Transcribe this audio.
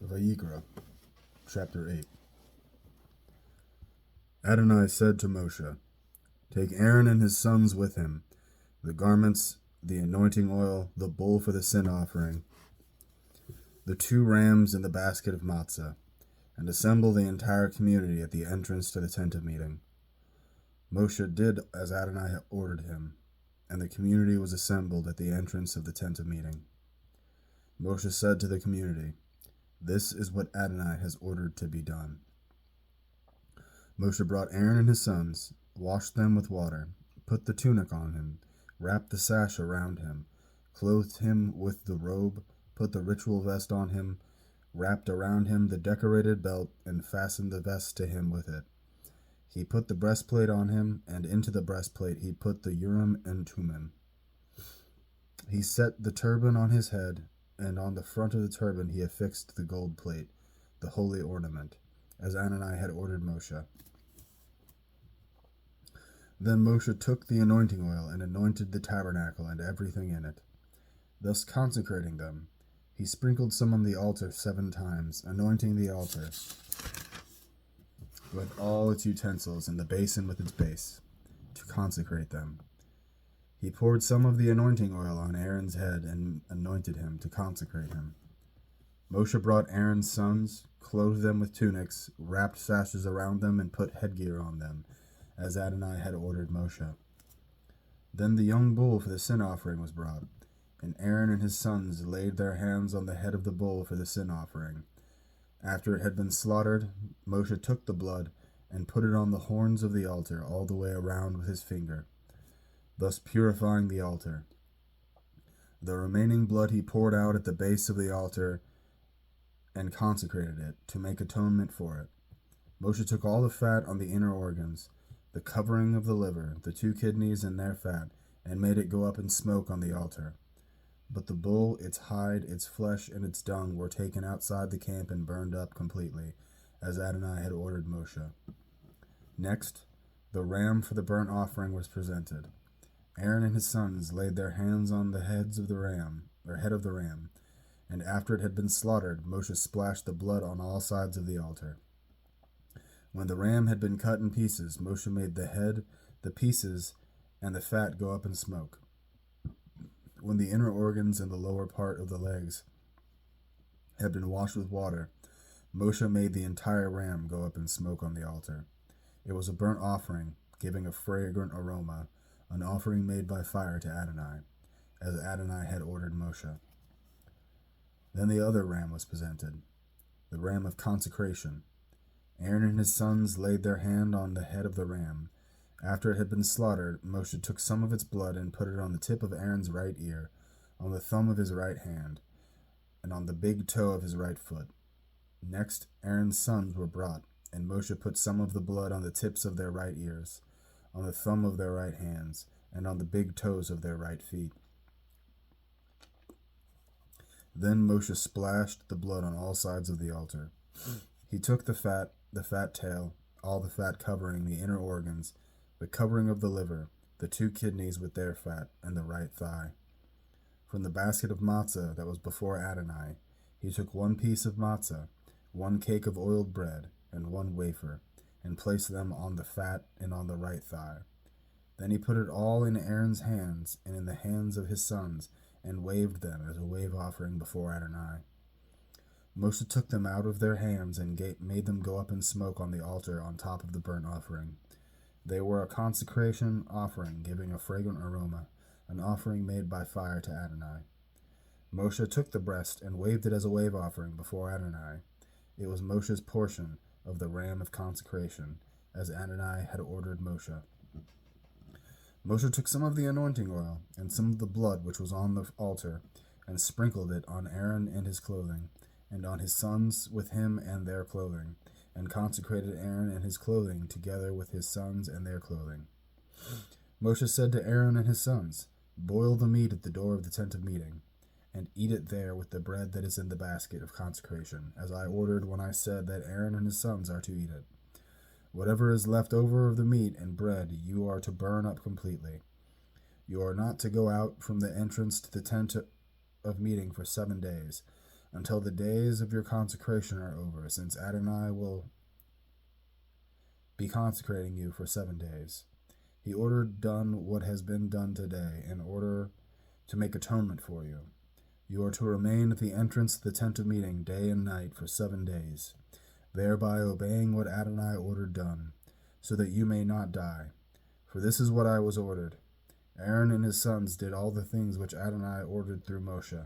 Vayikra, chapter 8. Adonai said to Moshe, "Take Aaron and his sons with him, the garments, the anointing oil, the bull for the sin offering, the 2 rams and the basket of matzah, and assemble the entire community at the entrance to the tent of meeting." Moshe did as Adonai had ordered him, and the community was assembled at the entrance of the tent of meeting. Moshe said to the community, "This is what Adonai has ordered to be done." Moshe brought Aaron and his sons, washed them with water, put the tunic on him, wrapped the sash around him, clothed him with the robe, put the ritual vest on him, wrapped around him the decorated belt, and fastened the vest to him with it. He put the breastplate on him, and into the breastplate he put the Urim and Thummim. He set the turban on his head, and on the front of the turban he affixed the gold plate, the holy ornament, as Adonai had ordered Moshe. Then Moshe took the anointing oil and anointed the tabernacle and everything in it, thus consecrating them. He sprinkled some on the altar 7 times, anointing the altar with all its utensils and the basin with its base, to consecrate them. He poured some of the anointing oil on Aaron's head and anointed him to consecrate him. Moshe brought Aaron's sons, clothed them with tunics, wrapped sashes around them, and put headgear on them, as Adonai had ordered Moshe. Then the young bull for the sin offering was brought, and Aaron and his sons laid their hands on the head of the bull for the sin offering. After it had been slaughtered, Moshe took the blood and put it on the horns of the altar all the way around with his finger, thus purifying the altar. The remaining blood he poured out at the base of the altar and consecrated it to make atonement for it. Moshe took all the fat on the inner organs, the covering of the liver, the 2 kidneys and their fat, and made it go up in smoke on the altar. But the bull, its hide, its flesh, and its dung were taken outside the camp and burned up completely, as Adonai had ordered Moshe. Next, the ram for the burnt offering was presented. Aaron and his sons laid their hands on the head of the ram, and after it had been slaughtered, Moshe splashed the blood on all sides of the altar. When the ram had been cut in pieces, Moshe made the head, the pieces, and the fat go up in smoke. When the inner organs and the lower part of the legs had been washed with water, Moshe made the entire ram go up in smoke on the altar. It was a burnt offering, giving a fragrant aroma, an offering made by fire to Adonai, as Adonai had ordered Moshe. Then the other ram was presented, the ram of consecration. Aaron and his sons laid their hand on the head of the ram. After it had been slaughtered, Moshe took some of its blood and put it on the tip of Aaron's right ear, on the thumb of his right hand, and on the big toe of his right foot. Next, Aaron's sons were brought, and Moshe put some of the blood on the tips of their right ears, on the thumb of their right hands, and on the big toes of their right feet. Then Moshe splashed the blood on all sides of the altar. He took the fat tail, all the fat covering the inner organs, the covering of the liver, the 2 kidneys with their fat, and the right thigh. From the basket of matzah that was before Adonai, he took 1 piece of matzah, 1 cake of oiled bread, and 1 wafer, and placed them on the fat and on the right thigh. Then he put it all in Aaron's hands and in the hands of his sons, and waved them as a wave offering before Adonai. Moshe took them out of their hands and made them go up in smoke on the altar on top of the burnt offering. They were a consecration offering, giving a fragrant aroma, an offering made by fire to Adonai. Moshe took the breast and waved it as a wave offering before Adonai. It was Moshe's portion of the ram of consecration, as Adonai had ordered Moshe. Moshe took some of the anointing oil and some of the blood which was on the altar, and sprinkled it on Aaron and his clothing, and on his sons with him and their clothing, and consecrated Aaron and his clothing together with his sons and their clothing. Moshe said to Aaron and his sons, "Boil the meat at the door of the tent of meeting, and eat it there with the bread that is in the basket of consecration, as I ordered when I said that Aaron and his sons are to eat it. Whatever is left over of the meat and bread you are to burn up completely. You are not to go out from the entrance to the tent of meeting for 7 days. until the days of your consecration are over, since Adonai will be consecrating you for 7 days. He ordered done what has been done today in order to make atonement for you. You are to remain at the entrance of the tent of meeting day and night for 7 days, thereby obeying what Adonai ordered done, so that you may not die. For this is what I was ordered. Aaron and his sons did all the things which Adonai ordered through Moshe.